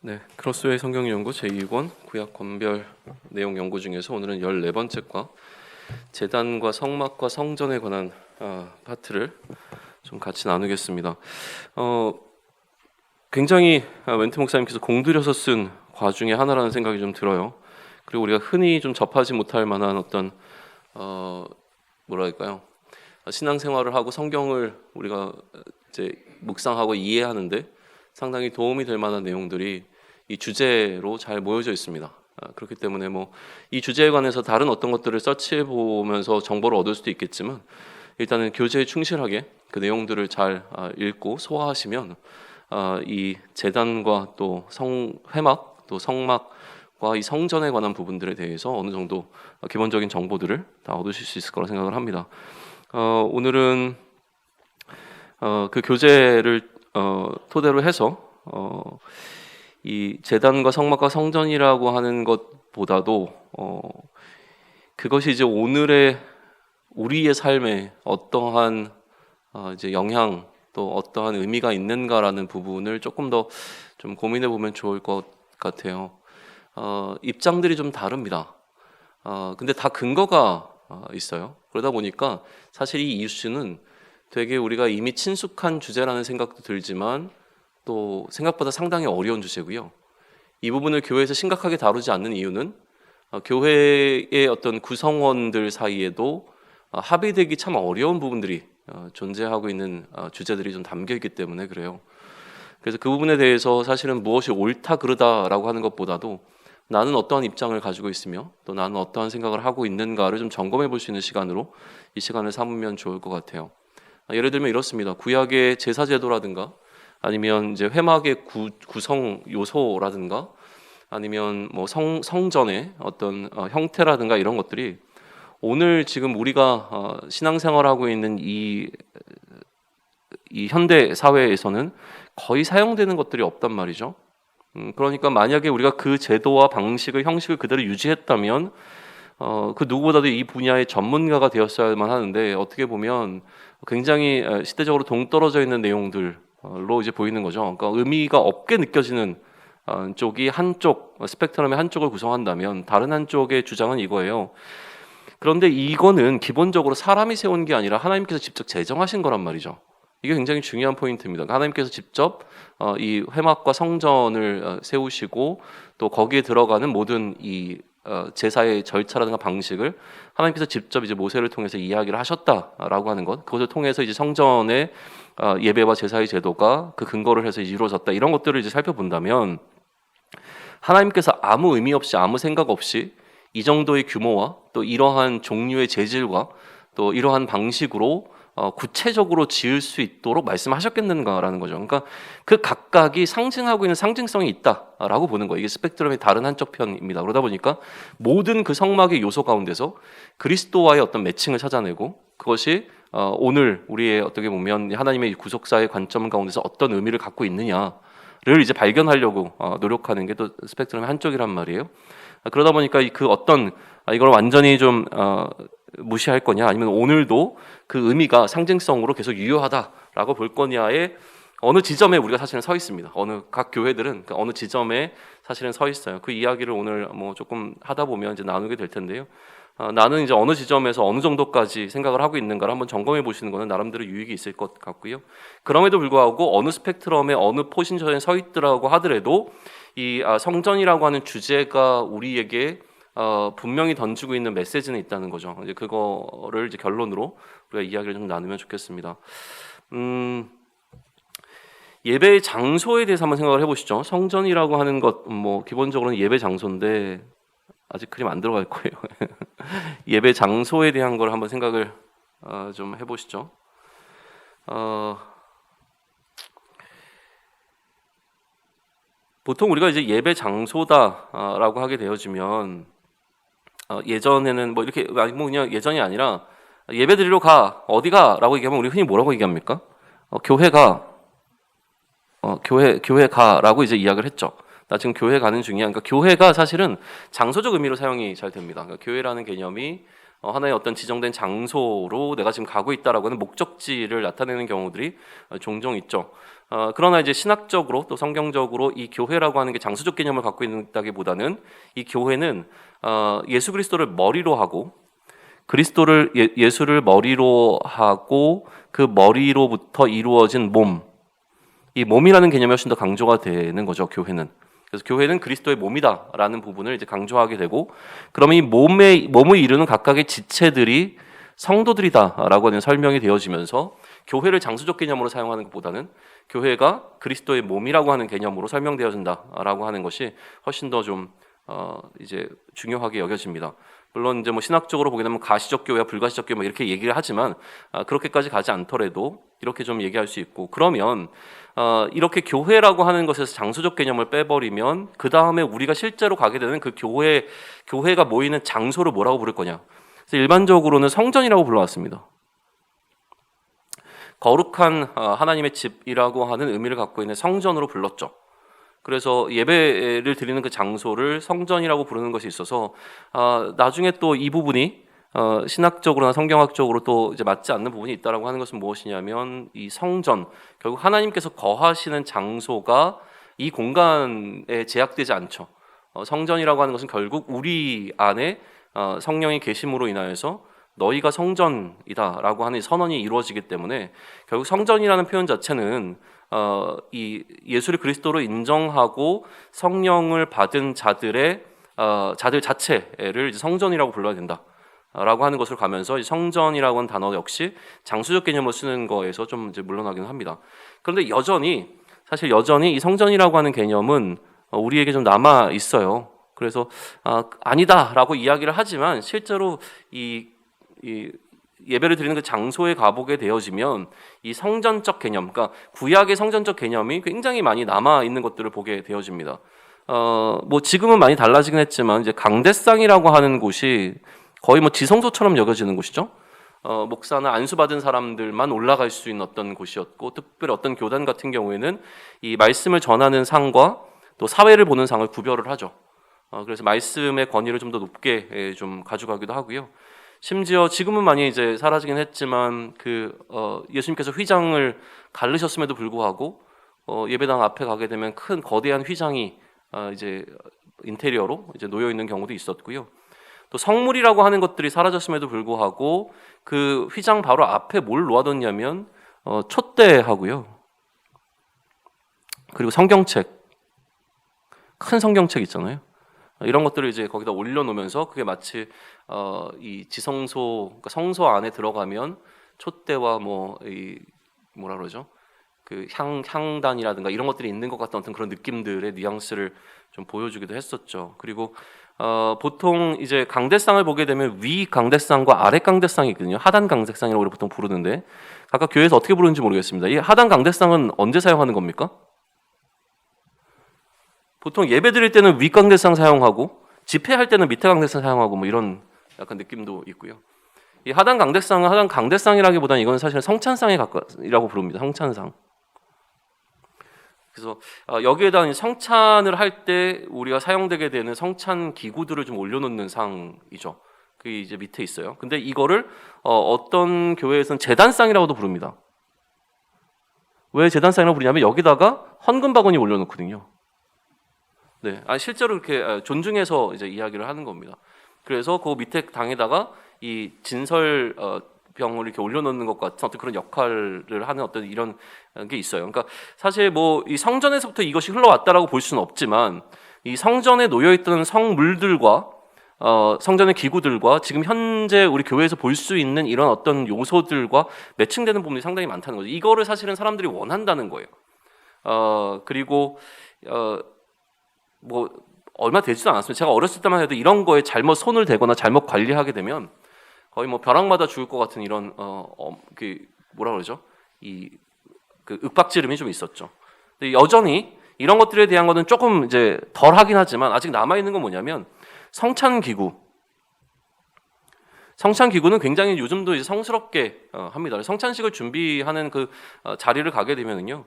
네, 크로스웨이 성경 연구 제2권 구약 권별 내용 연구 중에서 오늘은 14번째 과 제단과 성막과 성전에 관한 파트를 좀 같이 나누겠습니다. 굉장히 웬트 목사님께서 공들여서 쓴 과 중에 하나라는 생각이 좀 들어요. 그리고 우리가 흔히 좀 접하지 못할 만한 어떤 뭐랄까요? 신앙생활을 하고 성경을 우리가 이제 묵상하고 이해하는데 상당히 도움이 될 만한 내용들이 이 주제로 잘 모여져 있습니다. 그렇기 때문에 뭐 이 주제에 관해서 다른 어떤 것들을 서치해 보면서 정보를 얻을 수도 있겠지만 일단은 교재에 충실하게 그 내용들을 잘 읽고 소화하시면 이 제단과 또 회막 또 성막과 이 성전에 관한 부분들에 대해서 어느 정도 기본적인 정보들을 다 얻으실 수 있을 거라 생각을 합니다. 오늘은 그 교재를 토대로 해서 이 제단과 성막과 성전이라고 하는 것보다도 그것이 이제 오늘의 우리의 삶에 어떠한 이제 영향 또 어떠한 의미가 있는가라는 부분을 조금 더 좀 고민해 보면 좋을 것 같아요. 입장들이 좀 다릅니다. 근데 다 근거가 있어요. 그러다 보니까 사실 이 이슈는 되게 우리가 이미 친숙한 주제라는 생각도 들지만 또 생각보다 상당히 어려운 주제고요. 이 부분을 교회에서 심각하게 다루지 않는 이유는 교회의 어떤 구성원들 사이에도 합의되기 참 어려운 부분들이 존재하고 있는 주제들이 좀 담겨 있기 때문에 그래요. 그래서 그 부분에 대해서 사실은 무엇이 옳다 그르다라고 하는 것보다도 나는 어떠한 입장을 가지고 있으며 또 나는 어떠한 생각을 하고 있는가를 좀 점검해 볼 수 있는 시간으로 이 시간을 삼으면 좋을 것 같아요. 예를 들면 이렇습니다. 구약의 제사 제도라든가 아니면 이제 회막의 구성 요소라든가 아니면 뭐 성전의 어떤 형태라든가 이런 것들이 오늘 지금 우리가 신앙생활하고 있는 이 현대 사회에서는 거의 사용되는 것들이 없단 말이죠. 그러니까 만약에 우리가 그 제도와 방식을 형식을 그대로 유지했다면 그 누구보다도 이 분야의 전문가가 되었어야만 하는데 어떻게 보면 굉장히 시대적으로 동떨어져 있는 내용들로 이제 보이는 거죠. 그러니까 의미가 없게 느껴지는 쪽이 한쪽 스펙트럼의 한쪽을 구성한다면 다른 한쪽의 주장은 이거예요. 그런데 이거는 기본적으로 사람이 세운 게 아니라 하나님께서 직접 제정하신 거란 말이죠. 이게 굉장히 중요한 포인트입니다. 하나님께서 직접 이 회막과 성전을 세우시고 또 거기에 들어가는 모든 이 제사의 절차라든가 방식을 하나님께서 직접 이제 모세를 통해서 이야기를 하셨다라고 하는 것, 그것을 통해서 이제 성전의 예배와 제사의 제도가 그 근거를 해서 이루어졌다, 이런 것들을 이제 살펴본다면 하나님께서 아무 의미 없이 아무 생각 없이 이 정도의 규모와 또 이러한 종류의 재질과 또 이러한 방식으로 구체적으로 지을 수 있도록 말씀하셨겠는가라는 거죠. 그러니까 그 각각이 상징하고 있는 상징성이 있다라고 보는 거예요. 이게 스펙트럼의 다른 한쪽 편입니다. 그러다 보니까 모든 그 성막의 요소 가운데서 그리스도와의 어떤 매칭을 찾아내고 그것이 오늘 우리의 어떻게 보면 하나님의 구속사의 관점 가운데서 어떤 의미를 갖고 있느냐를 이제 발견하려고 노력하는 게 또 스펙트럼의 한쪽이란 말이에요. 그러다 보니까 그 어떤 이걸 완전히 좀 무시할 거냐 아니면 오늘도 그 의미가 상징성으로 계속 유효하다라고 볼 거냐의 어느 지점에 우리가 사실은 서 있습니다. 각 교회들은 어느 지점에 사실은 서 있어요. 그 이야기를 오늘 뭐 조금 하다 보면 이제 나누게 될 텐데요. 나는 이제 어느 지점에서 어느 정도까지 생각을 하고 있는가를 한번 점검해 보시는 것은 나름대로 유익이 있을 것 같고요. 그럼에도 불구하고 어느 스펙트럼에 어느 포지션에 서 있더라고 하더라도 이 성전이라고 하는 주제가 우리에게 분명히 던지고 있는 메시지는 있다는 거죠. 이제 그거를 이제 결론으로 우리가 이야기를 좀 나누면 좋겠습니다. 예배의 장소에 대해서 한번 생각을 해보시죠. 성전이라고 하는 것, 뭐 기본적으로는 예배 장소인데 아직 그림 안 들어갈 거예요. 예배 장소에 대한 걸 한번 생각을 좀 해보시죠. 보통 우리가 이제 예배 장소다라고 하게 되어지면 예전에는 뭐 이렇게 뭐 그냥 예전이 아니라 예배 드리러 가 어디가라고 얘기하면 우리 흔히 뭐라고 얘기합니까? 교회 가라고 이제 이야기를 했죠. 나 지금 교회 가는 중이야. 그러니까 교회가 사실은 장소적 의미로 사용이 잘 됩니다. 그러니까 교회라는 개념이 하나의 어떤 지정된 장소로 내가 지금 가고 있다라고 하는 목적지를 나타내는 경우들이 종종 있죠. 그러나 이제 신학적으로 또 성경적으로 이 교회라고 하는 게 장수적 개념을 갖고 있다기보다는 이 교회는 예수 그리스도를 머리로 하고 그리스도를 예수를 머리로 하고 그 머리로부터 이루어진 몸, 이 몸이라는 개념이 훨씬 더 강조가 되는 거죠. 교회는. 그래서 교회는 그리스도의 몸이다라는 부분을 이제 강조하게 되고, 그러면 이 몸을 이루는 각각의 지체들이 성도들이다라고 하는 설명이 되어지면서 교회를 장수적 개념으로 사용하는 것보다는 교회가 그리스도의 몸이라고 하는 개념으로 설명되어진다라고 하는 것이 훨씬 더 좀 이제 중요하게 여겨집니다. 물론 이제 뭐 신학적으로 보게 되면 가시적 교회와 불가시적 교회 뭐 이렇게 얘기를 하지만 그렇게까지 가지 않더라도 이렇게 좀 얘기할 수 있고, 그러면 이렇게 교회라고 하는 것에서 장소적 개념을 빼버리면 그 다음에 우리가 실제로 가게 되는 그 교회가 모이는 장소를 뭐라고 부를 거냐? 그래서 일반적으로는 성전이라고 불러왔습니다. 거룩한 하나님의 집이라고 하는 의미를 갖고 있는 성전으로 불렀죠. 그래서 예배를 드리는 그 장소를 성전이라고 부르는 것이 있어서 나중에 또 이 부분이 신학적으로나 성경학적으로 또 이제 맞지 않는 부분이 있다라고 하는 것은 무엇이냐면, 이 성전, 결국 하나님께서 거하시는 장소가 이 공간에 제약되지 않죠. 성전이라고 하는 것은 결국 우리 안에 성령이 계심으로 인하여서 너희가 성전이다라고 하는 선언이 이루어지기 때문에 결국 성전이라는 표현 자체는 이 예수를 그리스도로 인정하고 성령을 받은 자들 자체를 이제 성전이라고 불러야 된다라고 하는 것을 가면서 이 성전이라고 하는 단어 역시 장수적 개념으로 쓰는 거에서 좀 이제 물러나기는 합니다. 그런데 사실 여전히 이 성전이라고 하는 개념은 우리에게 좀 남아 있어요. 그래서 아니다라고 이야기를 하지만 실제로 이 예배를 드리는 그 장소에 가보게 되어지면 이 성전적 개념, 그러니까 구약의 성전적 개념이 굉장히 많이 남아 있는 것들을 보게 되어집니다. 뭐 지금은 많이 달라지긴 했지만 이제 강대상이라고 하는 곳이 거의 뭐 지성소처럼 여겨지는 곳이죠. 목사나 안수받은 사람들만 올라갈 수 있는 어떤 곳이었고, 특별히 어떤 교단 같은 경우에는 이 말씀을 전하는 상과 또 사회를 보는 상을 구별을 하죠. 그래서 말씀의 권위를 좀 더 높게 좀 가져가기도 하고요. 심지어 지금은 많이 이제 사라지긴 했지만 예수님께서 휘장을 가르셨음에도 불구하고 예배당 앞에 가게 되면 큰 거대한 휘장이 이제 인테리어로 이제 놓여 있는 경우도 있었고요. 또 성물이라고 하는 것들이 사라졌음에도 불구하고 그 휘장 바로 앞에 뭘 놓아뒀냐면 촛대하고요. 그리고 성경책, 큰 성경책 있잖아요. 이런 것들을 이제 거기다 올려놓으면서 그게 마치 이 지성소, 그러니까 성소 안에 들어가면 촛대와 뭐라 그러죠? 그 향단이라든가 이런 것들이 있는 것 같던 어떤 그런 느낌들의 뉘앙스를 좀 보여주기도 했었죠. 그리고 보통 이제 강대상을 보게 되면 위 강대상과 아래 강대상이 있거든요. 하단 강대상이라고 우리 보통 부르는데 각각 교회에서 어떻게 부르는지 모르겠습니다. 이 하단 강대상은 언제 사용하는 겁니까? 보통 예배 드릴 때는 위 강대상 사용하고 집회할 때는 밑에 강대상 사용하고 뭐 이런 약간 느낌도 있고요. 이 하단 강대상은 하단 강대상이라기보다는 이건 사실 성찬상에 가까이라고 부릅니다. 성찬상. 그래서 여기에다 성찬을 할 때 우리가 사용되게 되는 성찬 기구들을 좀 올려놓는 상이죠. 그게 이제 밑에 있어요. 근데 이거를 어떤 교회에서는 제단상이라고도 부릅니다. 왜 제단상이라고 부르냐면 여기다가 헌금 바구니 올려놓거든요. 네, 실제로 이렇게 존중해서 이제 이야기를 하는 겁니다. 그래서 그 밑에 당에다가 이 진설 병을 이렇게 올려놓는 것 같은 어떤 그런 역할을 하는 어떤 이런 게 있어요. 그러니까 사실 뭐 이 성전에서부터 이것이 흘러왔다라고 볼 수는 없지만 이 성전에 놓여있던 성물들과 성전의 기구들과 지금 현재 우리 교회에서 볼 수 있는 이런 어떤 요소들과 매칭되는 부분이 상당히 많다는 거죠. 이거를 사실은 사람들이 원한다는 거예요. 그리고 뭐 얼마 되지도 않았습니다. 제가 어렸을 때만 해도 이런 거에 잘못 손을 대거나 잘못 관리하게 되면 거의 뭐 벼락마다 죽을 것 같은 이런 그 뭐라 그러죠? 그 윽박지름이 좀 있었죠. 근데 여전히 이런 것들에 대한 거는 조금 이제 덜 하긴 하지만 아직 남아 있는 건 뭐냐면 성찬 기구는 굉장히 요즘도 이제 성스럽게 합니다. 성찬식을 준비하는 그 자리를 가게 되면은요,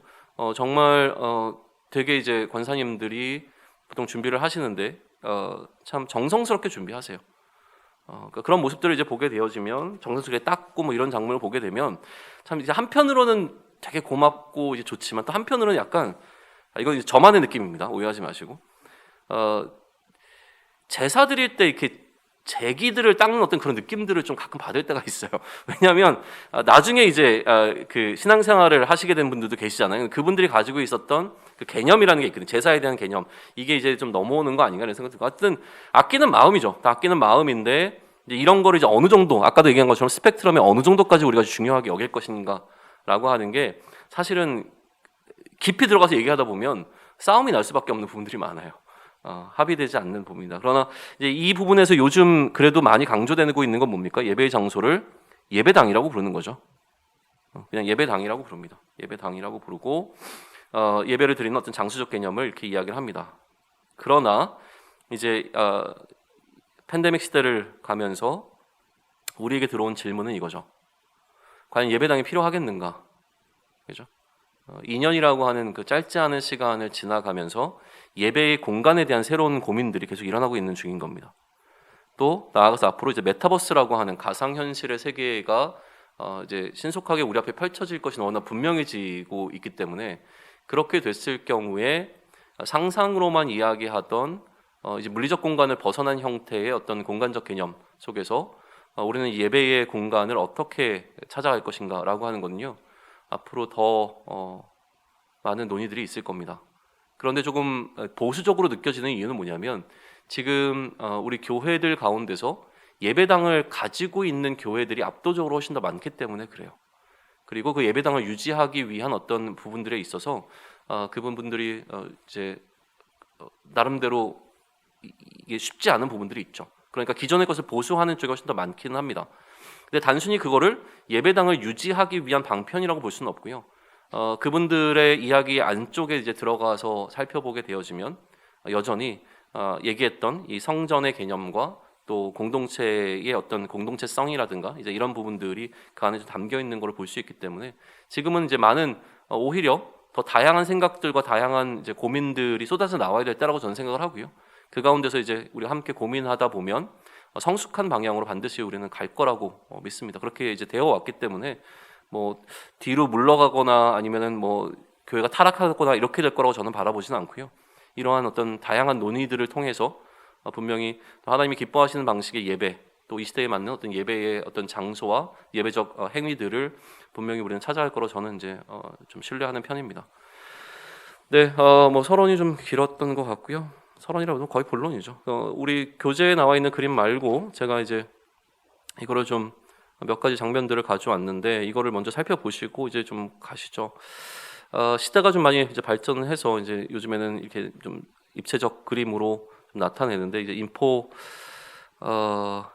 정말 되게 이제 권사님들이 보통 준비를 하시는데 참 정성스럽게 준비하세요. 그러니까 그런 모습들을 이제 보게 되어지면 정성스럽게 닦고 뭐 이런 장면을 보게 되면 참 이제 한편으로는 되게 고맙고 이제 좋지만 또 한편으로는 약간 이건 이제 저만의 느낌입니다. 오해하지 마시고 제사 드릴 때 이렇게 제기들을 닦는 어떤 그런 느낌들을 좀 가끔 받을 때가 있어요. 왜냐하면 나중에 이제 그 신앙생활을 하시게 된 분들도 계시잖아요. 그분들이 가지고 있었던 그 개념이라는 게 있거든요. 제사에 대한 개념, 이게 이제 좀 넘어오는 거 아닌가 이런 생각이 들고, 하여튼 아끼는 마음이죠. 다 아끼는 마음인데 이제 이런 거를 이제 어느 정도, 아까도 얘기한 것처럼 스펙트럼에 어느 정도까지 우리가 중요하게 여길 것인가라고 하는 게 사실은 깊이 들어가서 얘기하다 보면 싸움이 날 수밖에 없는 부분들이 많아요. 합의되지 않는 부분이다. 그러나 이제 이 부분에서 요즘 그래도 많이 강조되고 있는 건 뭡니까? 예배의 장소를 예배당이라고 부르는 거죠. 그냥 예배당이라고 부릅니다. 예배당이라고 부르고 예배를 드리는 어떤 장소적 개념을 이렇게 이야기를 합니다. 그러나 이제 팬데믹 시대를 가면서 우리에게 들어온 질문은 이거죠. 과연 예배당이 필요하겠는가? 그죠? 2년이라고 하는 그 짧지 않은 시간을 지나가면서 예배의 공간에 대한 새로운 고민들이 계속 일어나고 있는 중인 겁니다. 또 나아가서 앞으로 이제 메타버스라고 하는 가상현실의 세계가 이제 신속하게 우리 앞에 펼쳐질 것이 너무나 분명해지고 있기 때문에 그렇게 됐을 경우에 상상으로만 이야기하던 이제 물리적 공간을 벗어난 형태의 어떤 공간적 개념 속에서 우리는 예배의 공간을 어떻게 찾아갈 것인가라고 하는 거는요. 앞으로 더 많은 논의들이 있을 겁니다. 그런데 조금 보수적으로 느껴지는 이유는 뭐냐면 지금 우리 교회들 가운데서 예배당을 가지고 있는 교회들이 압도적으로 훨씬 더 많기 때문에 그래요. 그리고 그 예배당을 유지하기 위한 어떤 부분들에 있어서 그분들이 이제 나름대로 이게 쉽지 않은 부분들이 있죠. 그러니까 기존의 것을 보수하는 쪽이 훨씬 더 많기는 합니다. 근데 단순히 그거를 예배당을 유지하기 위한 방편이라고 볼 수는 없고요. 그분들의 이야기 안쪽에 이제 들어가서 살펴보게 되어지면 여전히 얘기했던 이 성전의 개념과 또 공동체의 어떤 공동체성이라든가 이제 이런 부분들이 그 안에 담겨 있는 걸 볼 수 있기 때문에 지금은 이제 많은 오히려 더 다양한 생각들과 다양한 이제 고민들이 쏟아져 나와야 될 때라고 저는 생각을 하고요. 그 가운데서 이제 우리 함께 고민하다 보면 성숙한 방향으로 반드시 우리는 갈 거라고 믿습니다. 그렇게 이제 되어 왔기 때문에 뭐 뒤로 물러가거나 아니면은 뭐 교회가 타락하거나 이렇게 될 거라고 저는 바라보지는 않고요. 이러한 어떤 다양한 논의들을 통해서 분명히 하나님이 기뻐하시는 방식의 예배, 또 이 시대에 맞는 어떤 예배의 어떤 장소와 예배적 행위들을 분명히 우리는 찾아갈 거로 저는 이제 좀 신뢰하는 편입니다. 네, 뭐 서론이 좀 길었던 것 같고요. 서론이라고도 거의 본론이죠. 우리 교재에 나와 있는 그림 말고 제가 이제 이거를 좀 몇 가지 장면들을 가져왔는데 이거를 먼저 살펴보시고 이제 좀 가시죠. 시대가 좀 많이 이제 발전해서 이제 요즘에는 이렇게 좀 입체적 그림으로 좀 나타내는데 이제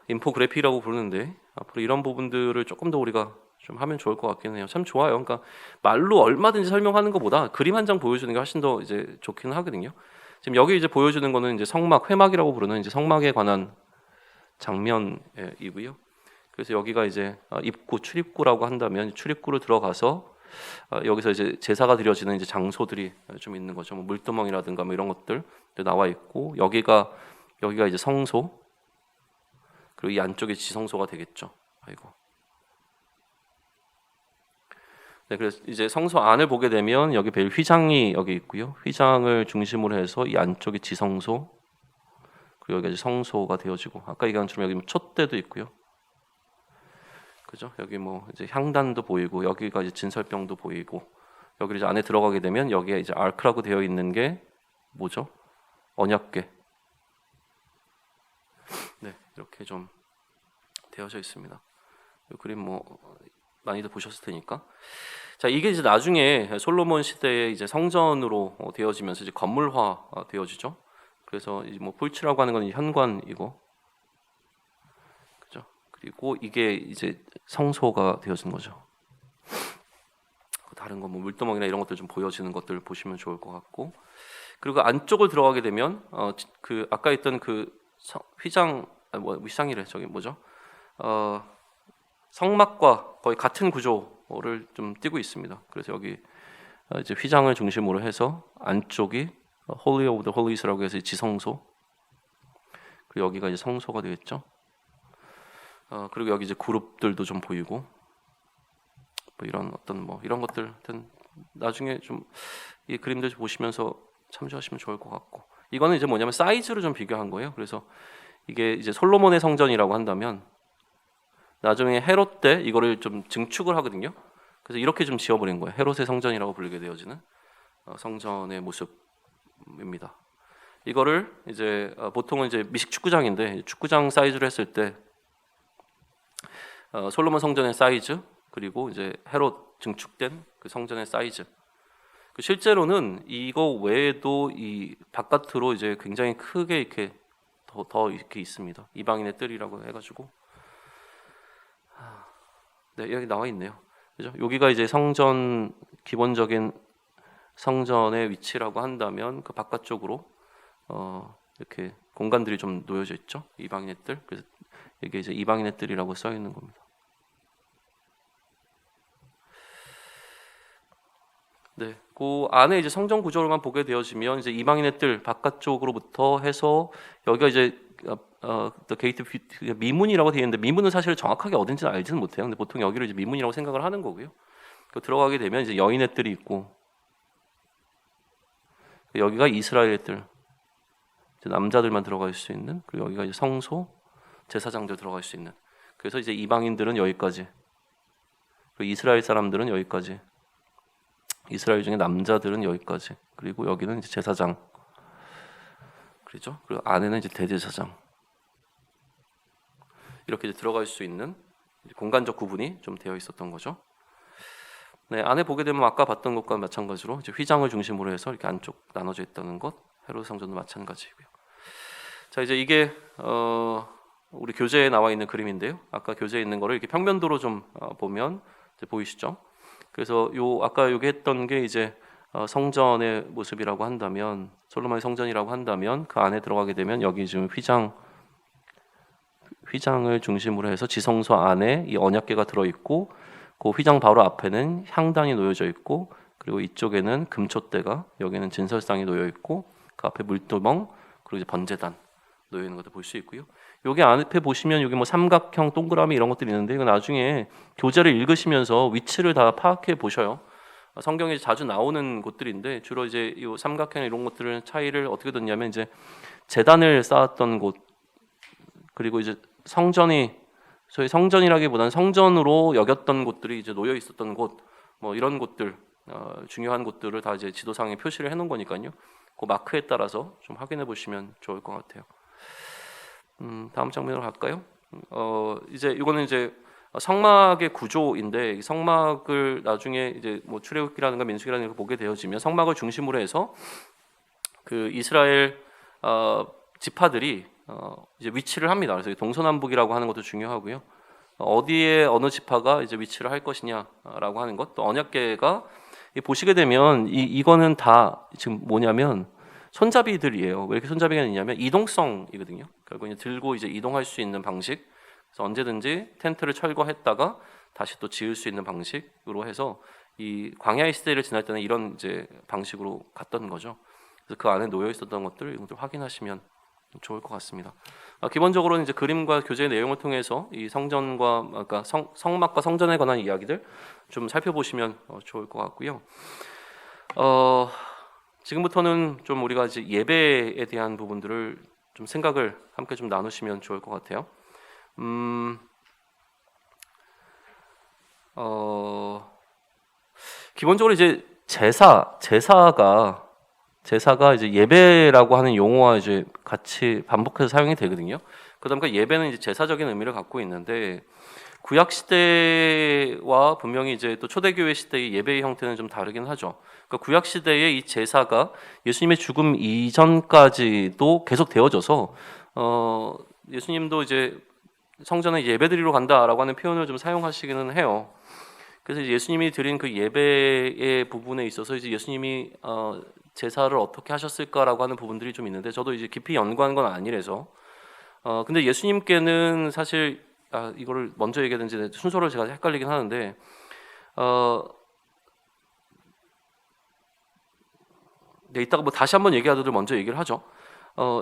인포그래피라고 부르는데 앞으로 이런 부분들을 조금 더 우리가 좀 하면 좋을 것 같긴 해요. 참 좋아요. 그러니까 말로 얼마든지 설명하는 것보다 그림 한 장 보여주는 게 훨씬 더 이제 좋긴 하거든요. 지금 여기 이제 보여주는 거는 이제 성막, 회막이라고 부르는 이제 성막에 관한 장면이고요. 그래서 여기가 이제 입구, 출입구라고 한다면 출입구로 들어가서 여기서 이제 제사가 드려지는 이제 장소들이 좀 있는 거죠. 뭐 물두멍이라든가 뭐 이런 것들 나와 있고 여기가 이제 성소 그리고 이 안쪽에 지성소가 되겠죠. 아이고. 네, 그래서 이제 성소 안을 보게 되면 여기 벨 휘장이 여기 있고요. 휘장을 중심으로 해서 이 안쪽에 지성소 그리고 여기가 이제 성소가 되어지고 아까 얘기한 것처럼 여기 뭐 촛대도 있고요. 그죠? 여기 뭐 이제 향단도 보이고 여기가 이제 진설병도 보이고 여기 이제 안에 들어가게 되면 여기에 이제 아크라고 되어 있는 게 뭐죠? 언약궤. 네, 이렇게 좀 되어져 있습니다. 이 그림 뭐 많이들 보셨을 테니까. 자, 이게 이제 나중에 솔로몬 시대에 이제 성전으로 되어지면서 이제 건물화 되어지죠. 그래서 이제 뭐 폴츠라고 하는 건 현관이고, 그죠? 그리고 이게 이제 성소가 되어진 거죠. 다른 거 뭐 물두멍이나 이런 것들 좀 보여지는 것들 보시면 좋을 것 같고, 그리고 안쪽을 들어가게 되면 그 아까 있던 그 휘장 휘장이래 저기 뭐죠? 성막과 거의 같은 구조를 좀 띠고 있습니다. 그래서 여기 이제 휘장을 중심으로 해서 안쪽이 Holy of the Holies라고 해서 지성소, 그리고 여기가 이제 성소가 되겠죠. 그리고 여기 이제 그룹들도 좀 보이고 뭐 이런 어떤 뭐 이런 것들 나중에 좀 이 그림들 보시면서 참조하시면 좋을 것 같고, 이거는 이제 뭐냐면 사이즈로 좀 비교한 거예요. 그래서 이게 이제 솔로몬의 성전이라고 한다면 나중에 헤롯 때 이거를 좀 증축을 하거든요. 그래서 이렇게 좀 지어버린 거예요. 헤롯의 성전이라고 불리게 되어지는 성전의 모습입니다. 이거를 이제 보통은 이제 미식 축구장인데 축구장 사이즈로 했을 때 솔로몬 성전의 사이즈, 그리고 이제 헤롯 증축된 그 성전의 사이즈, 실제로는 이거 외에도 이 바깥으로 이제 굉장히 크게 이렇게 더 이렇게 있습니다. 이방인의 뜰이라고 해가지고, 네, 여기 나와 있네요. 그죠? 여기가 이제 성전, 기본적인 성전의 위치라고 한다면 그 바깥쪽으로 이렇게 공간들이 좀 놓여져 있죠. 이방인의 뜰. 그래서 이게 이제 이방인의 뜰이라고 써 있는 겁니다. 네, 그 안에 이제 성전 구조로만 보게 되어지면 이제 이방인의 뜰 바깥쪽으로부터 해서 여기가 이제 게이트 미문이라고 되어 있는데, 미문은 사실 정확하게 어딘지는 알지는 못해요. 근데 보통 여기를 이제 미문이라고 생각을 하는 거고요. 들어가게 되면 이제 여인의 뜰이 있고, 여기가 이스라엘의 뜰, 남자들만 들어갈 수 있는, 그리고 여기가 이제 성소, 제사장들 들어갈 수 있는. 그래서 이제 이방인들은 여기까지, 그리고 이스라엘 사람들은 여기까지, 이스라엘 중에 남자들은 여기까지, 그리고 여기는 이제 제사장, 그렇죠? 그리고 안에는 이제 대제사장, 이렇게 이제 들어갈 수 있는 공간적 구분이 좀 되어 있었던 거죠. 네, 안에 보게 되면 아까 봤던 것과 마찬가지로 이제 휘장을 중심으로 해서 이렇게 안쪽 나눠져 있다는 것, 헤롯 성전도 마찬가지고요. 자, 이제 이게 우리 교재에 나와 있는 그림인데요. 아까 교재에 있는 거를 이렇게 평면도로 좀 보면 이제 보이시죠? 그래서 아까 여기 했던 게 이제 성전의 모습이라고 한다면, 솔로몬의 성전이라고 한다면 그 안에 들어가게 되면 여기 지금 휘장을 중심으로 해서 지성소 안에 이 언약궤가 들어 있고, 그 휘장 바로 앞에는 향단이 놓여져 있고, 그리고 이쪽에는 금촛대가, 여기는 진설상이 놓여 있고, 그 앞에 물두멍, 그리고 이제 번제단 놓여 있는 것도 볼 수 있고요. 여기 앞에 보시면 여기 뭐 삼각형, 동그라미 이런 것들이 있는데, 이거 나중에 교재를 읽으시면서 위치를 다 파악해 보셔요. 성경에 자주 나오는 곳들인데, 주로 이제 이 삼각형 이런 것들은 차이를 어떻게 뒀냐면, 이제 제단을 쌓았던 곳, 그리고 이제 성전이, 소위 성전이라기보다는 성전으로 여겼던 곳들이 이제 놓여 있었던 곳, 뭐 이런 곳들, 중요한 곳들을 다 이제 지도상에 표시를 해놓은 거니까요. 그 마크에 따라서 좀 확인해 보시면 좋을 것 같아요. 다음 장면으로 갈까요? 이제 이거는 이제 성막의 구조인데, 이 성막을 나중에 이제 뭐 출애굽기라든가 민수기라든가 보게 되어지면 성막을 중심으로 해서 그 이스라엘 지파들이 이제 위치를 합니다. 그래서 동서남북이라고 하는 것도 중요하고요. 어디에 어느 지파가 이제 위치를 할 것이냐라고 하는 것, 또 언약궤가 보시게 되면 이거는 다 지금 뭐냐면 손잡이들이에요. 왜 이렇게 손잡이가 있냐면 이동성이거든요. 결국 이제 들고 이제 이동할 수 있는 방식. 그래서 언제든지 텐트를 철거했다가 다시 또 지을 수 있는 방식으로 해서 이 광야의 시대를 지날 때는 이런 이제 방식으로 갔던 거죠. 그래서 그 안에 놓여 있었던 것들, 이것들 확인하시면 좋을 것 같습니다. 기본적으로는 이제 그림과 교재의 내용을 통해서 이 성전과, 그러니까 성막과 성전에 관한 이야기들 좀 살펴보시면 좋을 것 같고요. 지금부터는 좀 우리가 이제 예배에 대한 부분들을 좀 생각을 함께 좀 나누시면 좋을 것 같아요. 기본적으로 이제 제사가 이제 예배라고 하는 용어와 이제 같이 반복해서 사용이 되거든요. 그다음에 예배는 이제 제사적인 의미를 갖고 있는데, 구약 시대와 분명히 이제 또 초대교회 시대의 예배의 형태는 좀 다르긴 하죠. 그러니까 구약 시대의 이 제사가 예수님의 죽음 이전까지도 계속 되어져서 예수님도 이제 성전에 예배드리러 간다라고 하는 표현을 좀 사용하시기는 해요. 그래서 예수님이 드린 그 예배의 부분에 있어서 이제 예수님이 제사를 어떻게 하셨을까라고 하는 부분들이 좀 있는데, 저도 이제 깊이 연구한 건 아니라서 근데 예수님께는 사실 이거를 먼저 얘기하든지 순서를 제가 헷갈리긴 하는데, 네, 이따가 뭐 다시 한번 얘기하더라도 먼저 얘기를 하죠.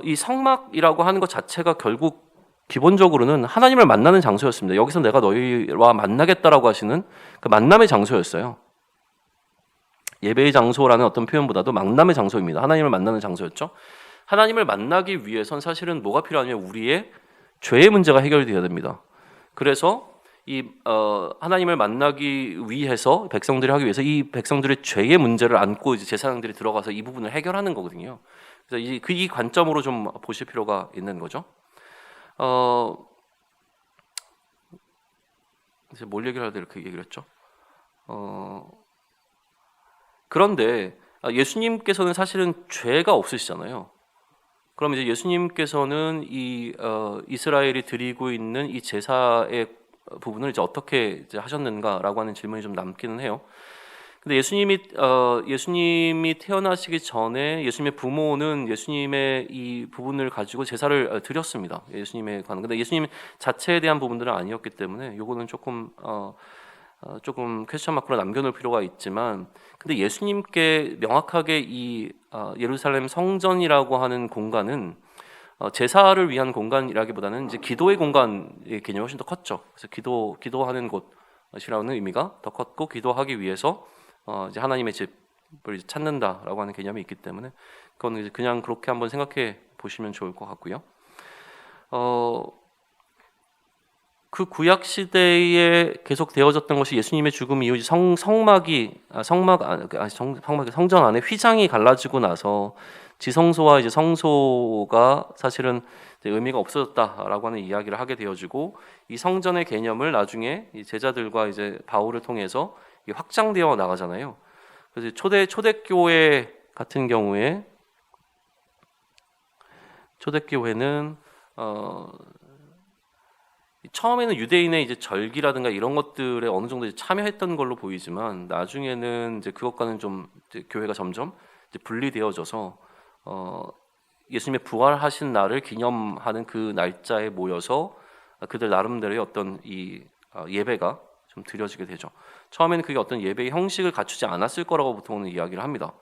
이 성막이라고 하는 것 자체가 결국 기본적으로는 하나님을 만나는 장소였습니다. 여기서 내가 너희와 만나겠다라고 하시는 그 만남의 장소였어요. 예배의 장소라는 어떤 표현보다도 만남의 장소입니다. 하나님을 만나는 장소였죠. 하나님을 만나기 위해선 사실은 뭐가 필요하냐면 우리의 죄의 문제가 해결되어야 됩니다. 그래서 하나님을 만나기 위해서 백성들이 하기 위해서 이 백성들의 죄의 문제를 안고 이제 제사장들이 들어가서 이 부분을 해결하는 거거든요. 그래서 이 관점으로 좀 보실 필요가 있는 거죠. 이제 뭘 얘기를 하다 이렇게 얘기를 했죠. 그런데 예수님께서는 사실은 죄가 없으시잖아요. 그럼 이제 예수님께서는 이스라엘이 드리고 있는 이 제사의 부분을 이제 어떻게 이제 하셨는가라고 하는 질문이 좀 남기는 해요. 근데 예수님이 태어나시기 전에 예수님의 부모는 예수님의 이 부분을 가지고 제사를 드렸습니다. 예수님에 관한. 근데 예수님 자체에 대한 부분들은 아니었기 때문에 요거는 조금 퀘스천 마크로 남겨놓을 필요가 있지만, 근데 예수님께 명확하게 이 예루살렘 성전이라고 하는 공간은 제사를 위한 공간이라기보다는 이제 기도의 공간의 개념이 훨씬 더 컸죠. 그래서 기도하는 곳이라는 의미가 더 컸고, 기도하기 위해서 이제 하나님의 집을 찾는다라고 하는 개념이 있기 때문에 그건 이제 그냥 그렇게 한번 생각해 보시면 좋을 것 같고요. 그 구약 시대에 계속 되어졌던 것이 예수님의 죽음 이후 성전 안에 휘장이 갈라지고 나서 지성소와 이제 성소가 사실은 이제 의미가 없어졌다라고 하는 이야기를 하게 되어지고, 이 성전의 개념을 나중에 이 제자들과 이제 바울을 통해서 확장되어 나가잖아요. 그래서 초대교회 같은 경우에 초대교회는 처음에는 유대인의 이제 절기라든가 이런 것들에 어느 정도 참여했던 걸로 보이지만, 나중에는 이제 그것과는 좀 이제 교회가 점점 이제 분리되어져서 예수님의 부활하신 날을 기념하는 그 날짜에 모여서 그들 나름대로의 어떤 이 예배가 좀 드려지게 되죠. 처음에는 그게 어떤 예배의 형식을 갖추지 않았을 거라고 보통은 이야기를 합니다.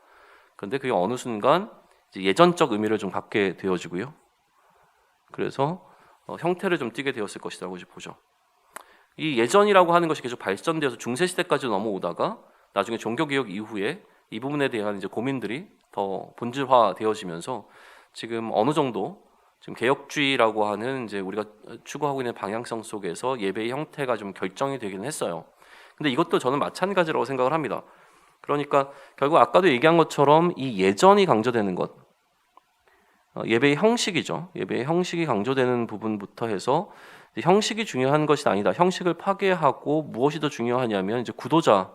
그런데 그게 어느 순간 이제 예전적 의미를 좀 갖게 되어지고요. 그래서 형태를 좀 띠게 되었을 것이라고 이제 보죠. 이 예전이라고 하는 것이 계속 발전되어서 중세 시대까지 넘어오다가 나중에 종교개혁 이후에 이 부분에 대한 이제 고민들이 더 본질화되어지면서 지금 어느 정도 지금 개혁주의라고 하는 이제 우리가 추구하고 있는 방향성 속에서 예배의 형태가 좀 결정이 되기는 했어요. 근데 이것도 저는 마찬가지라고 생각을 합니다. 그러니까 결국 아까도 얘기한 것처럼 이 예전이 강조되는 것, 예배의 형식이죠. 예배의 형식이 강조되는 부분부터 해서 형식이 중요한 것이 아니다. 형식을 파괴하고 무엇이 더 중요하냐면 이제 구도자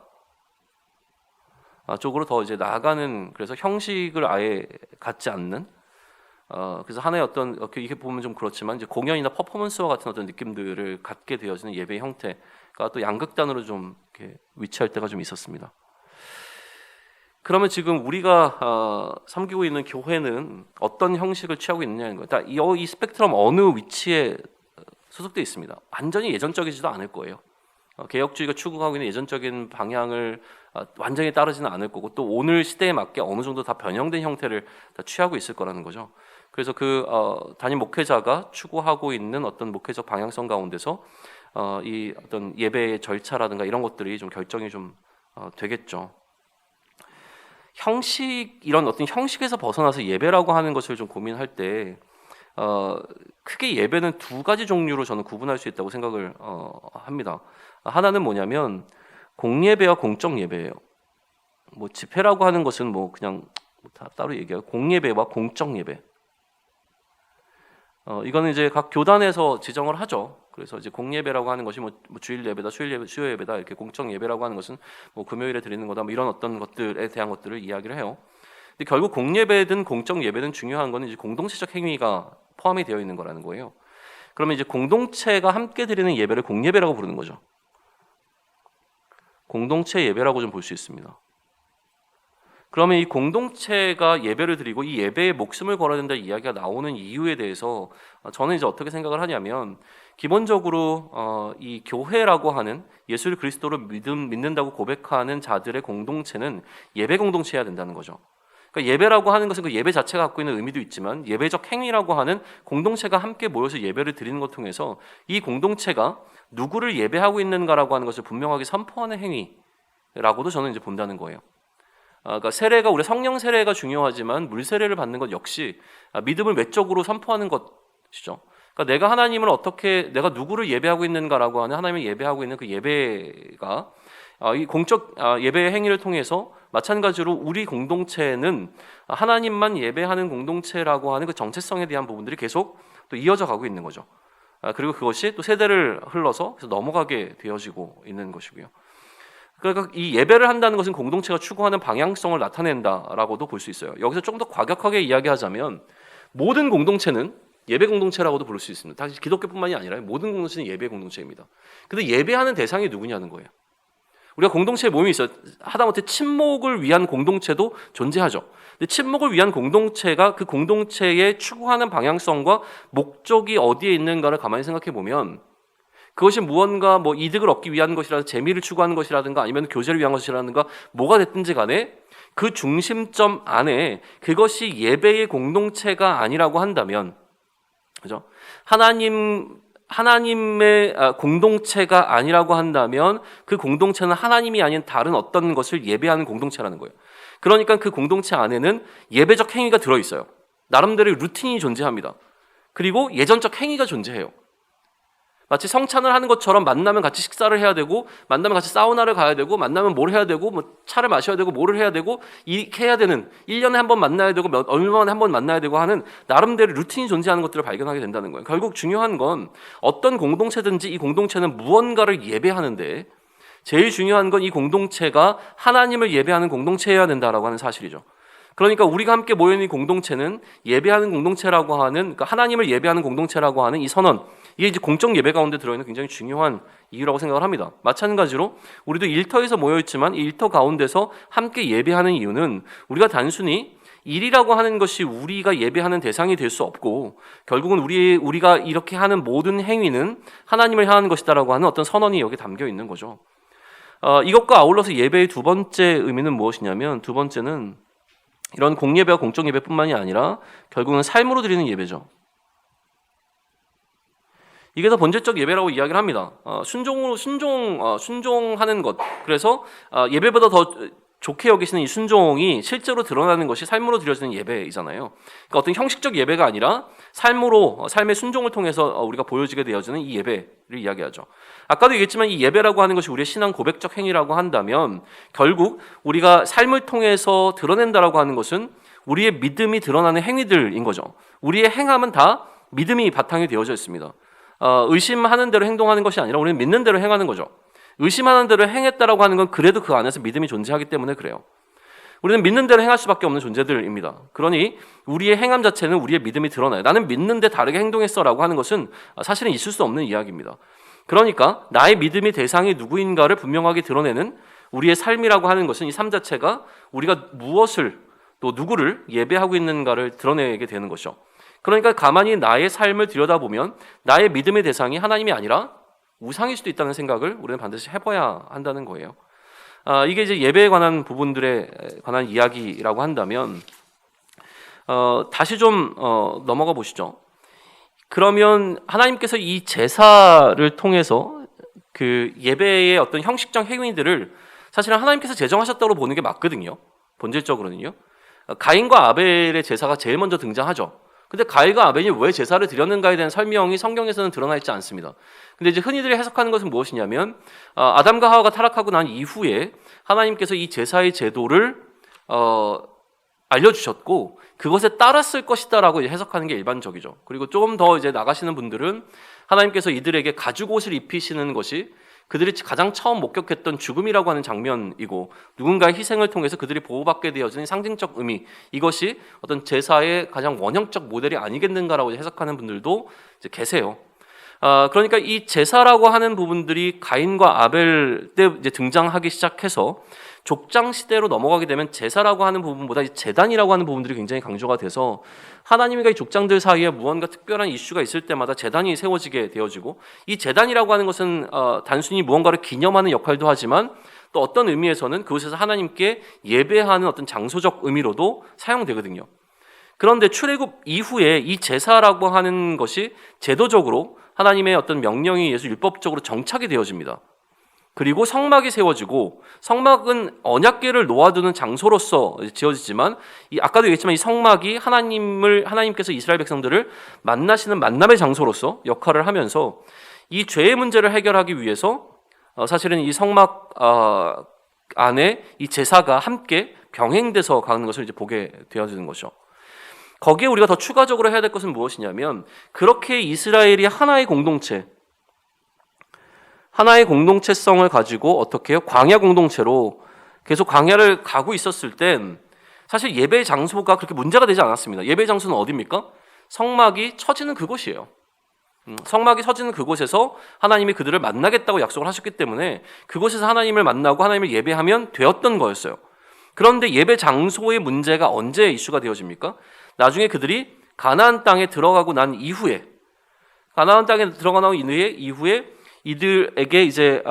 쪽으로 더 이제 나아가는, 그래서 형식을 아예 갖지 않는, 그래서 하나의 어떤 이게 보면 좀 그렇지만 이제 공연이나 퍼포먼스와 같은 어떤 느낌들을 갖게 되어지는 예배의 형태가 또 양극단으로 좀 이렇게 위치할 때가 좀 있었습니다. 그러면 지금 우리가 섬기고 있는 교회는 어떤 형식을 취하고 있느냐는 거예요. 이 스펙트럼 어느 위치에 소속되어 있습니다. 완전히 예전적이지도 않을 거예요. 개혁주의가 추구하고 있는 예전적인 방향을 완전히 따르지는 않을 거고, 또 오늘 시대에 맞게 어느 정도 다 변형된 형태를 다 취하고 있을 거라는 거죠. 그래서 그 담임 목회자가 추구하고 있는 어떤 목회적 방향성 가운데서 이 어떤 예배의 절차라든가 이런 것들이 좀 결정이 좀 되겠죠. 이런 어떤 형식에서 벗어나서 예배라고 하는 것을 좀 고민할 때 크게 예배는 두 가지 종류로 저는 구분할 수 있다고 생각을 합니다. 하나는 뭐냐면 공예배와 공적 예배예요. 뭐 집회라고 하는 것은 뭐 그냥 따로 얘기해요. 공예배와 공적 예배. 이거는 이제 각 교단에서 지정을 하죠. 그래서 이제 공예배라고 하는 것이 뭐 주일 예배다, 수요 예배다, 이렇게 공적 예배라고 하는 것은 뭐 금요일에 드리는 거다, 뭐 이런 어떤 것들에 대한 것들을 이야기를 해요. 근데 결국 공예배든 공적 예배든 중요한 거는 이제 공동체적 행위가 포함이 되어 있는 거라는 거예요. 그러면 이제 공동체가 함께 드리는 예배를 공예배라고 부르는 거죠. 공동체 예배라고 좀 볼 수 있습니다. 그러면 이 공동체가 예배를 드리고 이 예배에 목숨을 걸어야 된다 이야기가 나오는 이유에 대해서 저는 이제 어떻게 생각을 하냐면, 기본적으로 이 교회라고 하는 예수 그리스도를 믿는다고 고백하는 자들의 공동체는 예배 공동체여야 된다는 거죠. 그러니까 예배라고 하는 것은 그 예배 자체가 갖고 있는 의미도 있지만 예배적 행위라고 하는 공동체가 함께 모여서 예배를 드리는 것 통해서 이 공동체가 누구를 예배하고 있는가라고 하는 것을 분명하게 선포하는 행위라고도 저는 이제 본다는 거예요. 그러니까 세례가 우리 성령 세례가 중요하지만 물 세례를 받는 것 역시 믿음을 외적으로 선포하는 것이죠. 그러니까 내가 하나님을 어떻게 내가 누구를 예배하고 있는가라고 하는 하나님을 예배하고 있는 그 예배가 이 공적 예배의 행위를 통해서 마찬가지로 우리 공동체는 하나님만 예배하는 공동체라고 하는 그 정체성에 대한 부분들이 계속 또 이어져 가고 있는 거죠. 그리고 그것이 또 세대를 흘러서 넘어가게 되어지고 있는 것이고요. 그러니까 이 예배를 한다는 것은 공동체가 추구하는 방향성을 나타낸다라고도 볼 수 있어요. 여기서 좀 더 과격하게 이야기하자면 모든 공동체는 예배 공동체라고도 부를 수 있습니다. 당시 기독교뿐만이 아니라 모든 공동체는 예배 공동체입니다. 근데 예배하는 대상이 누구냐는 거예요. 우리가 공동체에 모임이 있어요. 하다못해 친목을 위한 공동체도 존재하죠. 근데 친목을 위한 공동체가 그 공동체의 추구하는 방향성과 목적이 어디에 있는가를 가만히 생각해 보면 그것이 무언가 뭐 이득을 얻기 위한 것이라든가 재미를 추구하는 것이라든가 아니면 교제를 위한 것이라든가 뭐가 됐든지 간에 그 중심점 안에 그것이 예배의 공동체가 아니라고 한다면, 그죠? 하나님의 공동체가 아니라고 한다면 그 공동체는 하나님이 아닌 다른 어떤 것을 예배하는 공동체라는 거예요. 그러니까 그 공동체 안에는 예배적 행위가 들어있어요. 나름대로의 루틴이 존재합니다. 그리고 예전적 행위가 존재해요. 마치 성찬을 하는 것처럼 만나면 같이 식사를 해야 되고 만나면 같이 사우나를 가야 되고 만나면 뭘 해야 되고 뭐 차를 마셔야 되고 뭐를 해야 되고 이렇게 해야 되는 1년에 한 번 만나야 되고 얼마만에 한 번 만나야 되고 하는 나름대로 루틴이 존재하는 것들을 발견하게 된다는 거예요. 결국 중요한 건 어떤 공동체든지 이 공동체는 무언가를 예배하는데 제일 중요한 건 이 공동체가 하나님을 예배하는 공동체여야 된다라고 하는 사실이죠. 그러니까 우리가 함께 모여있는 이 공동체는 예배하는 공동체라고 하는, 그러니까 하나님을 예배하는 공동체라고 하는 이 선언, 이게 이제 공적 예배 가운데 들어있는 굉장히 중요한 이유라고 생각을 합니다. 마찬가지로 우리도 일터에서 모여있지만 이 일터 가운데서 함께 예배하는 이유는 우리가 단순히 일이라고 하는 것이 우리가 예배하는 대상이 될 수 없고 결국은 우리가 이렇게 하는 모든 행위는 하나님을 향하는 것이다라고 하는 어떤 선언이 여기 담겨 있는 거죠. 이것과 아울러서 예배의 두 번째 의미는 무엇이냐면, 두 번째는 이런 공예배와 공적 예배뿐만이 아니라 결국은 삶으로 드리는 예배죠. 이게 더 본질적 예배라고 이야기를 합니다. 순종하는 것. 그래서 예배보다 더 좋게 여기시는 이 순종이 실제로 드러나는 것이 삶으로 드려지는 예배이잖아요. 그러니까 어떤 형식적 예배가 아니라 삶의 순종을 통해서 우리가 보여지게 되어지는 이 예배를 이야기하죠. 아까도 얘기했지만 이 예배라고 하는 것이 우리의 신앙 고백적 행위라고 한다면 결국 우리가 삶을 통해서 드러낸다라고 하는 것은 우리의 믿음이 드러나는 행위들인 거죠. 우리의 행함은 다 믿음이 바탕이 되어져 있습니다. 의심하는 대로 행동하는 것이 아니라 우리는 믿는 대로 행하는 거죠. 의심하는 대로 행했다라고 하는 건 그래도 그 안에서 믿음이 존재하기 때문에 그래요. 우리는 믿는 대로 행할 수밖에 없는 존재들입니다. 그러니 우리의 행함 자체는 우리의 믿음이 드러나요. 나는 믿는데 다르게 행동했어라고 하는 것은 사실은 있을 수 없는 이야기입니다. 그러니까 나의 믿음의 대상이 누구인가를 분명하게 드러내는 우리의 삶이라고 하는 것은 이 삶 자체가 우리가 무엇을 또 누구를 예배하고 있는가를 드러내게 되는 것이죠. 그러니까 가만히 나의 삶을 들여다보면 나의 믿음의 대상이 하나님이 아니라 우상일 수도 있다는 생각을 우리는 반드시 해봐야 한다는 거예요. 이게 이제 예배에 관한 부분들에 관한 이야기라고 한다면 다시 좀 넘어가 보시죠. 그러면 하나님께서 이 제사를 통해서 그 예배의 어떤 형식적 행위들을 사실은 하나님께서 제정하셨다고 보는 게 맞거든요. 본질적으로는요. 가인과 아벨의 제사가 제일 먼저 등장하죠. 근데 가인과 아벨이 왜 제사를 드렸는가에 대한 설명이 성경에서는 드러나 있지 않습니다. 근데 이제 흔히들 해석하는 것은 무엇이냐면 아담과 하와가 타락하고 난 이후에 하나님께서 이 제사의 제도를 알려주셨고 그것에 따랐을 것이다라고 해석하는 게 일반적이죠. 그리고 조금 더 이제 나가시는 분들은 하나님께서 이들에게 가죽옷을 입히시는 것이 그들이 가장 처음 목격했던 죽음이라고 하는 장면이고 누군가의 희생을 통해서 그들이 보호받게 되어지는 상징적 의미, 이것이 어떤 제사의 가장 원형적 모델이 아니겠는가라고 해석하는 분들도 이제 계세요. 그러니까 이 제사라고 하는 부분들이 가인과 아벨 때 이제 등장하기 시작해서 족장 시대로 넘어가게 되면 제사라고 하는 부분보다 제단이라고 하는 부분들이 굉장히 강조가 돼서 하나님과 이 족장들 사이에 무언가 특별한 이슈가 있을 때마다 제단이 세워지게 되어지고 이 제단이라고 하는 것은 단순히 무언가를 기념하는 역할도 하지만 또 어떤 의미에서는 그곳에서 하나님께 예배하는 어떤 장소적 의미로도 사용되거든요. 그런데 출애굽 이후에 이 제사라고 하는 것이 제도적으로 하나님의 어떤 명령에 의해서 율법적으로 정착이 되어집니다. 그리고 성막이 세워지고, 성막은 언약궤를 놓아두는 장소로서 지어지지만, 아까도 얘기했지만 이 성막이 하나님께서 이스라엘 백성들을 만나시는 만남의 장소로서 역할을 하면서 이 죄의 문제를 해결하기 위해서 사실은 이 성막 안에 이 제사가 함께 병행돼서 가는 것을 이제 보게 되어지는 거죠. 거기에 우리가 더 추가적으로 해야 될 것은 무엇이냐면, 그렇게 이스라엘이 하나의 공동체성을 가지고 어떻게 해요? 광야 공동체로 계속 광야를 가고 있었을 땐 사실 예배 장소가 그렇게 문제가 되지 않았습니다. 예배 장소는 어디입니까? 성막이 처지는 그곳이에요. 성막이 서지는 그곳에서 하나님이 그들을 만나겠다고 약속을 하셨기 때문에 그곳에서 하나님을 만나고 하나님을 예배하면 되었던 거였어요. 그런데 예배 장소의 문제가 언제 이슈가 되어집니까? 나중에 그들이 가나안 땅에 들어가고 난 이후에, 이후에 이들에게 이제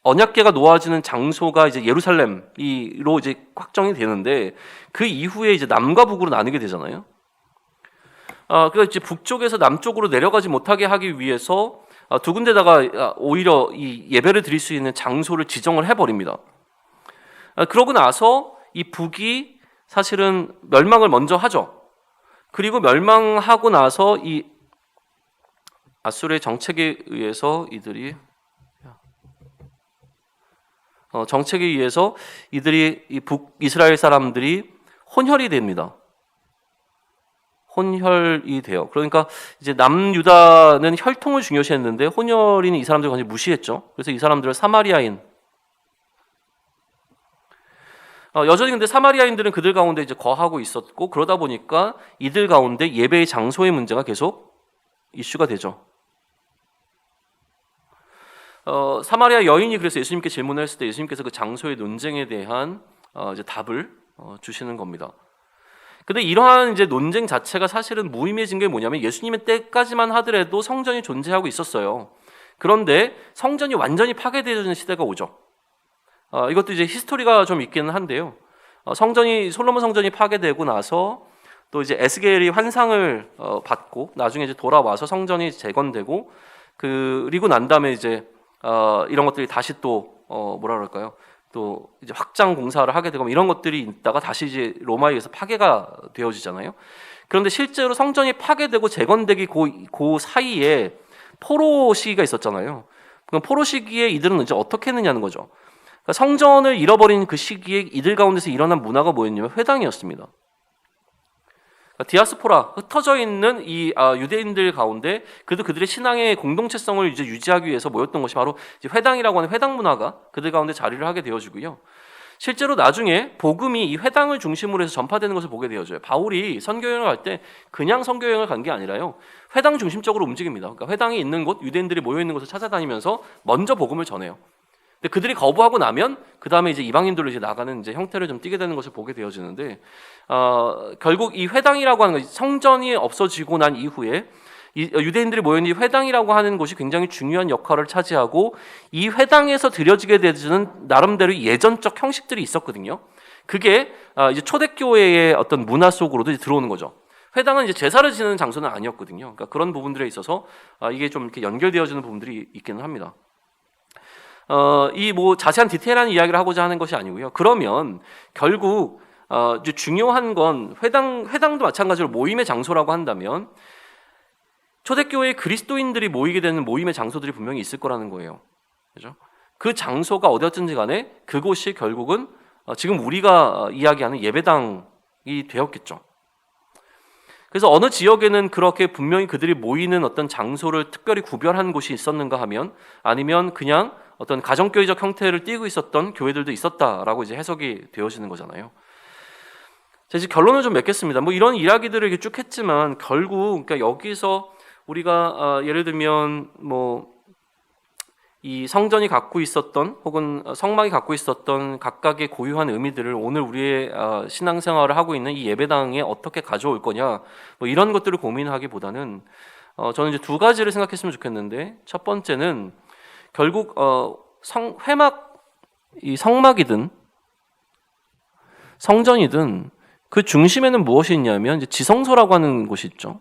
언약궤가 놓아지는 장소가 이제 예루살렘으로 이제 확정이 되는데, 그 이후에 이제 남과 북으로 나누게 되잖아요. 그래서 이제 북쪽에서 남쪽으로 내려가지 못하게 하기 위해서 두 군데다가 오히려 이 예배를 드릴 수 있는 장소를 지정을 해버립니다. 그러고 나서 이 북이 사실은 멸망을 먼저 하죠. 그리고 멸망하고 나서 이 아수르의 정책에 의해서 이들이 이 북이스라엘 사람들이 혼혈이 됩니다. 혼혈이 돼요. 그러니까 이제 남유다는 혈통을 중요시했는데 혼혈인 이 사람들을 완전히 무시했죠. 그래서 이 사람들을 사마리아인, 여전히 근데 사마리아인들은 그들 가운데 이제 거하고 있었고, 그러다 보니까 이들 가운데 예배의 장소의 문제가 계속 이슈가 되죠. 사마리아 여인이 그래서 예수님께 질문을 했을 때 예수님께서 그 장소의 논쟁에 대한 이제 답을 주시는 겁니다. 근데 이러한 이제 논쟁 자체가 사실은 무의미해진 게 뭐냐면, 예수님의 때까지만 하더라도 성전이 존재하고 있었어요. 그런데 성전이 완전히 파괴되어지는 시대가 오죠. 이것도 이제 히스토리가 좀 있기는 한데요. 솔로몬 성전이 파괴되고 나서 또 이제 에스겔이 환상을 받고 나중에 이제 돌아와서 성전이 재건되고, 그리고 난 다음에 이제 이런 것들이 다시 또 뭐라 그럴까요? 또 이제 확장 공사를 하게 되고 이런 것들이 있다가 다시 이제 로마에 의해서 파괴가 되어지잖아요. 그런데 실제로 성전이 파괴되고 재건되기 그 사이에 포로 시기가 있었잖아요. 그럼 포로 시기에 이들은 이제 어떻게 했느냐는 거죠. 그러니까 성전을 잃어버린 그 시기에 이들 가운데서 일어난 문화가 뭐였냐면 회당이었습니다. 디아스포라, 흩어져 있는 이 유대인들 가운데 그들의 신앙의 공동체성을 이제 유지하기 위해서 모였던 것이 바로 이제 회당이라고 하는 회당 문화가 그들 가운데 자리를 하게 되어지고요. 실제로 나중에 복음이 이 회당을 중심으로 해서 전파되는 것을 보게 되어져요. 바울이 선교여행을 갈 때 그냥 선교여행을 간 게 아니라요, 회당 중심적으로 움직입니다. 그러니까 회당이 있는 곳, 유대인들이 모여 있는 곳을 찾아다니면서 먼저 복음을 전해요. 근데 그들이 거부하고 나면 그 다음에 이제 이방인들로 이제 나가는 이제 형태를 좀 띠게 되는 것을 보게 되어지는데, 결국 이 회당이라고 하는 것, 성전이 없어지고 난 이후에 유대인들이 모여있는 이 회당이라고 하는 곳이 굉장히 중요한 역할을 차지하고, 이 회당에서 드려지게 되는 나름대로 예전적 형식들이 있었거든요. 그게 이제 초대교회의 어떤 문화 속으로도 이제 들어오는 거죠. 회당은 이제 제사를 지내는 장소는 아니었거든요. 그러니까 그런 부분들에 있어서 이게 좀 이렇게 연결되어지는 부분들이 있기는 합니다. 이 뭐 자세한 디테일한 이야기를 하고자 하는 것이 아니고요. 그러면 결국 이제 중요한 건 회당도 마찬가지로 모임의 장소라고 한다면 초대교회의 그리스도인들이 모이게 되는 모임의 장소들이 분명히 있을 거라는 거예요. 그죠? 그 장소가 어디였든지 간에 그곳이 결국은 지금 우리가 이야기하는 예배당이 되었겠죠. 그래서 어느 지역에는 그렇게 분명히 그들이 모이는 어떤 장소를 특별히 구별한 곳이 있었는가 하면, 아니면 그냥 어떤 가정교회적 형태를 띠고 있었던 교회들도 있었다라고 이제 해석이 되어지는 거잖아요. 자, 이제 결론을 좀 맺겠습니다. 뭐 이런 이야기들을 이렇게 쭉 했지만 결국 그러니까 여기서 우리가 예를 들면 뭐 이 성전이 갖고 있었던 혹은 성막이 갖고 있었던 각각의 고유한 의미들을 오늘 우리의 신앙생활을 하고 있는 이 예배당에 어떻게 가져올 거냐, 뭐 이런 것들을 고민하기보다는 저는 이제 두 가지를 생각했으면 좋겠는데, 첫 번째는 결국 회막 이 성막이든 성전이든 그 중심에는 무엇이 있냐면 이제 지성소라고 하는 곳이 있죠.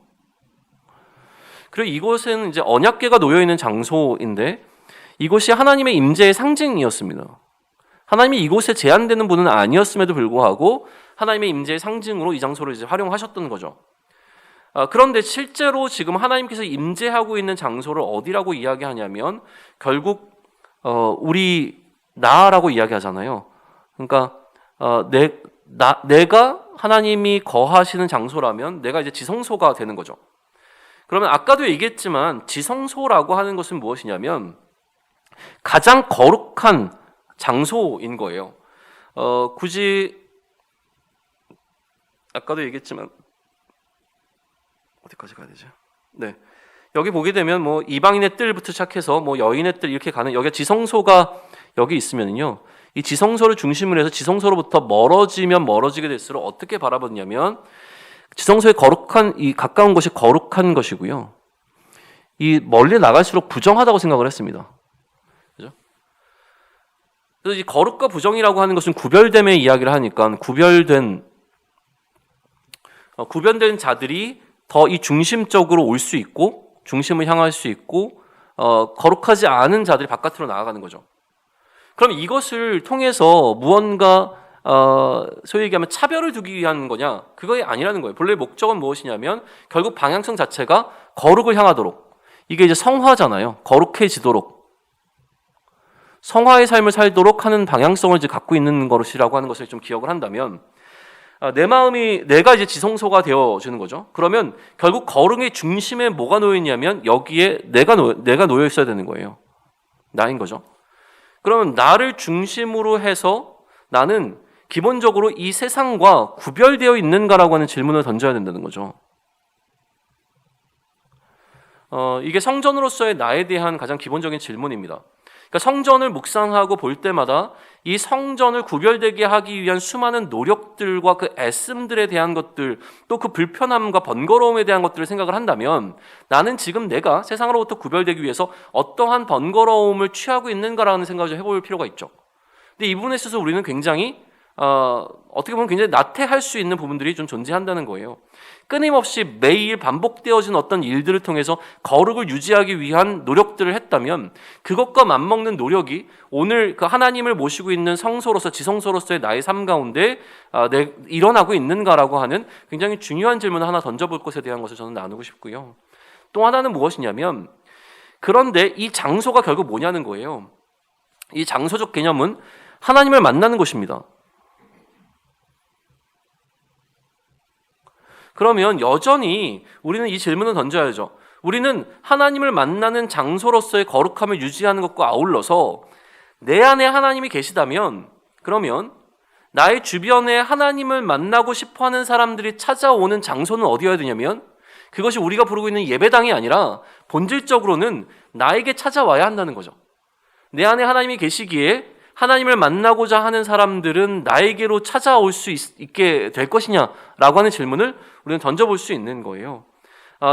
그리고 이곳은 이제 언약궤가 놓여 있는 장소인데 이곳이 하나님의 임재의 상징이었습니다. 하나님이 이곳에 제한되는 분은 아니었음에도 불구하고 하나님의 임재의 상징으로 이 장소를 이제 활용하셨던 거죠. 그런데 실제로 지금 하나님께서 임재하고 있는 장소를 어디라고 이야기하냐면 결국 우리 나라고 이야기하잖아요. 그러니까 내가 하나님이 거하시는 장소라면 내가 이제 지성소가 되는 거죠. 그러면 아까도 얘기했지만 지성소라고 하는 것은 무엇이냐면 가장 거룩한 장소인 거예요. 굳이 아까도 얘기했지만 어디까지 가야 되죠? 네, 여기 보게 되면 뭐 이방인의 뜰부터 시작해서 뭐 여인의 뜰 이렇게 가는 여기 지성소가 여기 있으면요, 이 지성소를 중심으로 해서 지성소로부터 멀어지면 멀어지게 될수록 어떻게 바라보냐면 지성소의 거룩한 이 가까운 것이 거룩한 것이고요, 이 멀리 나갈수록 부정하다고 생각을 했습니다. 그죠? 그래서 이 거룩과 부정이라고 하는 것은 구별됨의 이야기를 하니까 구별된 자들이 더 이 중심적으로 올 수 있고 중심을 향할 수 있고 거룩하지 않은 자들이 바깥으로 나아가는 거죠. 그럼 이것을 통해서 무언가 소위 얘기하면 차별을 두기 위한 거냐? 그거 아니라는 거예요. 본래 목적은 무엇이냐면 결국 방향성 자체가 거룩을 향하도록, 이게 이제 성화잖아요. 거룩해지도록, 성화의 삶을 살도록 하는 방향성을 이제 갖고 있는 것이라고 하는 것을 좀 기억을 한다면 내 마음이 내가 이제 지성소가 되어지는 거죠. 그러면 결국 거룩의 중심에 뭐가 놓여 있냐면 여기에 내가 놓여 있어야 되는 거예요. 나인 거죠. 그러면 나를 중심으로 해서 나는 기본적으로 이 세상과 구별되어 있는가라고 하는 질문을 던져야 된다는 거죠. 이게 성전으로서의 나에 대한 가장 기본적인 질문입니다. 그러니까 성전을 묵상하고 볼 때마다 이 성전을 구별되게 하기 위한 수많은 노력들과 그 애씀들에 대한 것들, 또 그 불편함과 번거로움에 대한 것들을 생각을 한다면 나는 지금 내가 세상으로부터 구별되기 위해서 어떠한 번거로움을 취하고 있는가라는 생각을 좀 해볼 필요가 있죠. 근데 이 부분에 있어서 우리는 굉장히 어떻게 보면 굉장히 나태할 수 있는 부분들이 좀 존재한다는 거예요. 끊임없이 매일 반복되어진 어떤 일들을 통해서 거룩을 유지하기 위한 노력들을 했다면 그것과 맞먹는 노력이 오늘 그 하나님을 모시고 있는 성소로서 지성소로서의 나의 삶 가운데 일어나고 있는가라고 하는 굉장히 중요한 질문을 하나 던져볼 것에 대한 것을 저는 나누고 싶고요. 또 하나는 무엇이냐면 그런데 이 장소가 결국 뭐냐는 거예요. 이 장소적 개념은 하나님을 만나는 것입니다. 그러면 여전히 우리는 이 질문을 던져야죠. 우리는 하나님을 만나는 장소로서의 거룩함을 유지하는 것과 아울러서 내 안에 하나님이 계시다면 그러면 나의 주변에 하나님을 만나고 싶어하는 사람들이 찾아오는 장소는 어디여야 되냐면 그것이 우리가 부르고 있는 예배당이 아니라 본질적으로는 나에게 찾아와야 한다는 거죠. 내 안에 하나님이 계시기에 하나님을 만나고자 하는 사람들은 나에게로 찾아올 수 있게 될 것이냐라고 하는 질문을 우리는 던져볼 수 있는 거예요.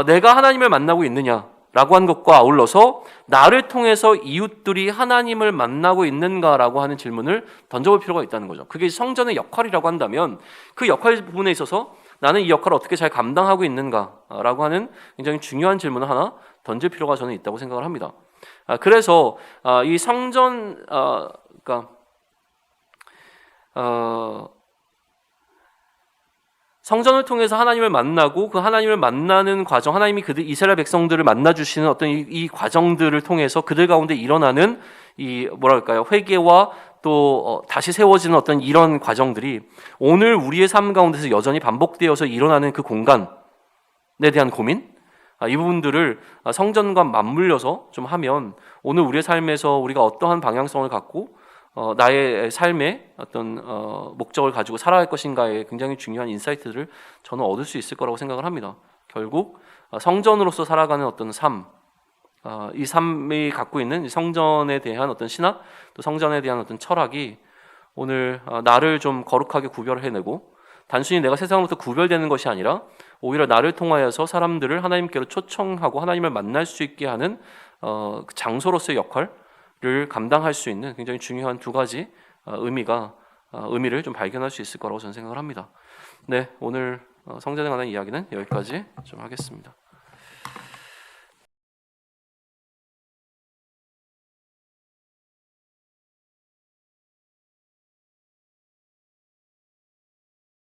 내가 하나님을 만나고 있느냐라고 하는 것과 아울러서 나를 통해서 이웃들이 하나님을 만나고 있는가라고 하는 질문을 던져볼 필요가 있다는 거죠. 그게 성전의 역할이라고 한다면 그 역할 부분에 있어서 나는 이 역할을 어떻게 잘 감당하고 있는가라고 하는 굉장히 중요한 질문을 하나 던질 필요가 저는 있다고 생각을 합니다. 그래서 이 성전 성전을 통해서 하나님을 만나고 그 하나님을 만나는 과정, 하나님이 그들 이스라엘 백성들을 만나 주시는 어떤 이 과정들을 통해서 그들 가운데 일어나는 이 회개와 또 다시 세워지는 어떤 이런 과정들이 오늘 우리의 삶 가운데서 여전히 반복되어서 일어나는 그 공간에 대한 고민, 이 부분들을 성전과 맞물려서 좀 하면 오늘 우리의 삶에서 우리가 어떠한 방향성을 갖고 나의 삶의 어떤 목적을 가지고 살아갈 것인가에 굉장히 중요한 인사이트들을 저는 얻을 수 있을 거라고 생각을 합니다. 결국 성전으로서 살아가는 어떤 삶, 이 삶이 갖고 있는 성전에 대한 어떤 신학, 또 성전에 대한 어떤 철학이 오늘 나를 좀 거룩하게 구별해내고 단순히 내가 세상으로부터 구별되는 것이 아니라 오히려 나를 통하여서 사람들을 하나님께로 초청하고 하나님을 만날 수 있게 하는 장소로서의 역할을 감당할 수 있는 굉장히 중요한 두 가지 의미를 좀 발견할 수 있을 거라고 저는 생각을 합니다. 네, 오늘 성전에 관한 이야기는 여기까지 좀 하겠습니다.